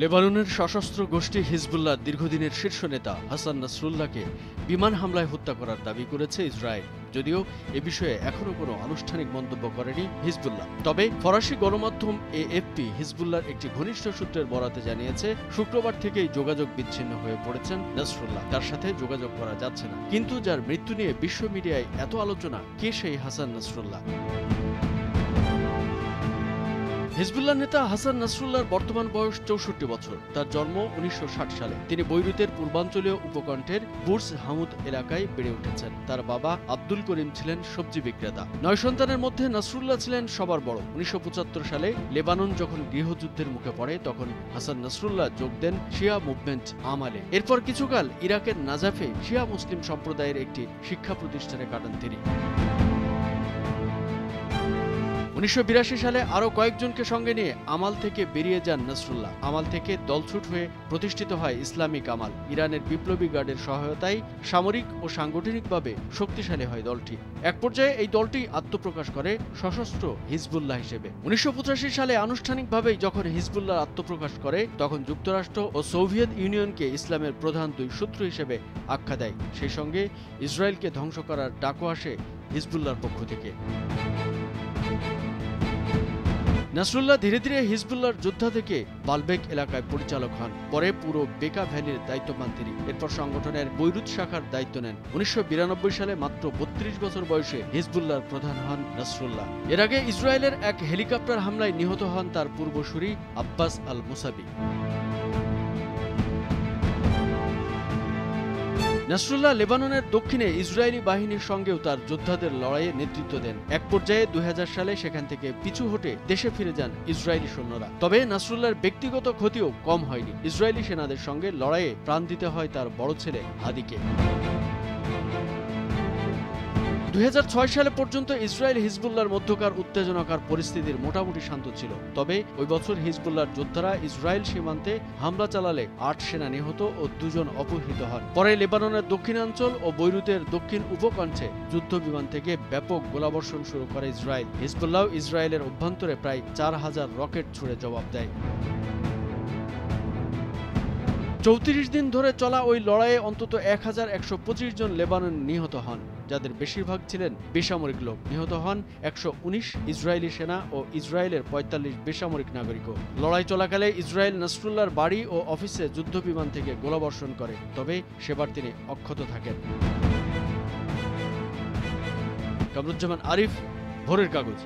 লেবাননের সশস্ত্র গোষ্ঠী হিজবুল্লাহ দীর্ঘদিনের শীর্ষ নেতা হাসান নাসরুল্লাহকে বিমান হামলায় হত্যা করার দাবি করেছে ইসরায়েল। যদিও এ বিষয়ে এখনো কোনো আনুষ্ঠানিক মন্তব্য করেনি হিজবুল্লাহ। তবে ফরাসি গণমাধ্যম এএফপি হিজবুল্লাহর একটি ঘনিষ্ঠ সূত্রের বরাতে জানিয়েছে, শুক্রবার থেকেই যোগাযোগ বিচ্ছিন্ন হয়ে পড়েছেন নাসরুল্লাহ। তার সাথে যোগাযোগ করা যাচ্ছে না। কিন্তু যার মৃত্যু নিয়ে বিশ্ব মিডিয়ায় এত আলোচনা, কে সেই হাসান নাসরুল্লাহ? হিজবুল্লাহ নেতা হাসান নাসরুল্লাহর বর্তমান বয়স 64 বছর। তার জন্ম 1960 সালে। তিনি বৈরুতের পূর্বাঞ্চলীয় উপকণ্ঠের বুর্জ হামুদ এলাকায় বেড়ে উঠেছেন। তার বাবা আব্দুল করিম ছিলেন সবজি বিক্রেতা। 9 সন্তানের মধ্যে নাসরুল্লাহ ছিলেন সবার বড়। 1975 সালে লেবানন যখন গৃহযুদ্ধের মুখে পড়ে, তখন হাসান নাসরুল্লাহ যোগ দেন শিয়া মুভমেন্ট আমালে। এরপর কিছুকাল ইরাকের নাজাফে শিয়া মুসলিম সম্প্রদায়ের একটি শিক্ষা প্রতিষ্ঠানে কাটান তিনি। 1982 সালে আরও কয়েকজনকে সঙ্গে নিয়ে আমাল থেকে বেরিয়ে যান নাসরুল্লাহ। আমাল থেকে দলছুট হয়ে প্রতিষ্ঠিত হয় ইসলামিক আমাল। ইরানের বিপ্লবী গার্ডের সহায়তায় সামরিক ও সাংগঠনিকভাবে শক্তিশালী হয় দলটি। এক পর্যায়ে এই দলটি আত্মপ্রকাশ করে সশস্ত্র হিজবুল্লাহ হিসেবে। 1985 সালে আনুষ্ঠানিকভাবেই যখন হিজবুল্লাহ আত্মপ্রকাশ করে, তখন যুক্তরাষ্ট্র ও সোভিয়েত ইউনিয়নকে ইসলামের প্রধান দুই শত্রু হিসেবে আখ্যা দেয়। সেই সঙ্গে ইসরায়েলকে ধ্বংস করার ডাকও আসে হিজবুল্লাহর পক্ষ থেকে। নাসরুল্লাহ ধীরে ধীরে হিজবুল্লাহর যোদ্ধা থেকে বালবেক এলাকায় পরিচালক হন। পরে পুরো বেকা ভ্যালির দায়িত্ব পান তিনি। এরপর সংগঠনের বৈরুত শাখার দায়িত্ব নেন। 1992 সালে মাত্র 32 বছর বয়সে হিজবুল্লাহর প্রধান হন নাসরুল্লাহ। এর আগে ইসরায়েলের এক হেলিকপ্টার হামলায় নিহত হন তার পূর্বসূরি আব্বাস আল মুসাবি। নাসরুল্লাহ লেবাননের দক্ষিণে ইসরায়েলি বাহিনীর সঙ্গেও তার যোদ্ধাদের লড়াইয়ে নেতৃত্ব দেন। এক পর্যায়ে 2000 সালে সেখান থেকে পিছু হটে দেশে ফিরে যান ইসরায়েলি সৈন্যরা। তবে নাসরুল্লাহর ব্যক্তিগত ক্ষতিও কম হয়নি। ইসরায়েলি সেনাদের সঙ্গে লড়াইয়ে প্রাণ দিতে হয় তার বড় ছেলে হাদিকে। 2006 সালে পর্যন্ত ইসরায়েল হিজবুল্লাহর মধ্যকার উত্তেজনাকার পরিস্থিতির মোটামুটি শান্ত ছিল। তবে ওই বছর হিজবুল্লাহর যোদ্ধারা ইসরায়েল সীমান্তে হামলা চালালে 8 সেনা নিহত ও 2 জন অপহৃত হন। পরে লেবাননের দক্ষিণাঞ্চল ও বৈরুতের দক্ষিণ উপকণ্ঠে যুদ্ধ বিমান থেকে ব্যাপক গোলাবর্ষণ শুরু করে ইসরায়েল। হিজবুল্লাহ ইসরায়েলের অভ্যন্তরে প্রায় 4000 রকেট ছুড়ে জবাব দেয়। 34 দিন ধরে চলা ওই লড়াইয়ে অন্তত 1125 জন লেবানন নিহত হন, যাদের বেশিরভাগ ছিলেন বেসামরিক লোক। নিহত হন 119 ইসরায়েলি সেনা ও ইসরায়েলের 45 বেসামরিক নাগরিকও। লড়াই চলাকালে ইসরায়েল নাসরুল্লাহর বাড়ি ও অফিসে যুদ্ধবিমান থেকে গোলাবর্ষণ করে। তবে সেবার তিনি অক্ষত থাকেন। কামরুজ্জামান আরিফ, ভোরের কাগজ।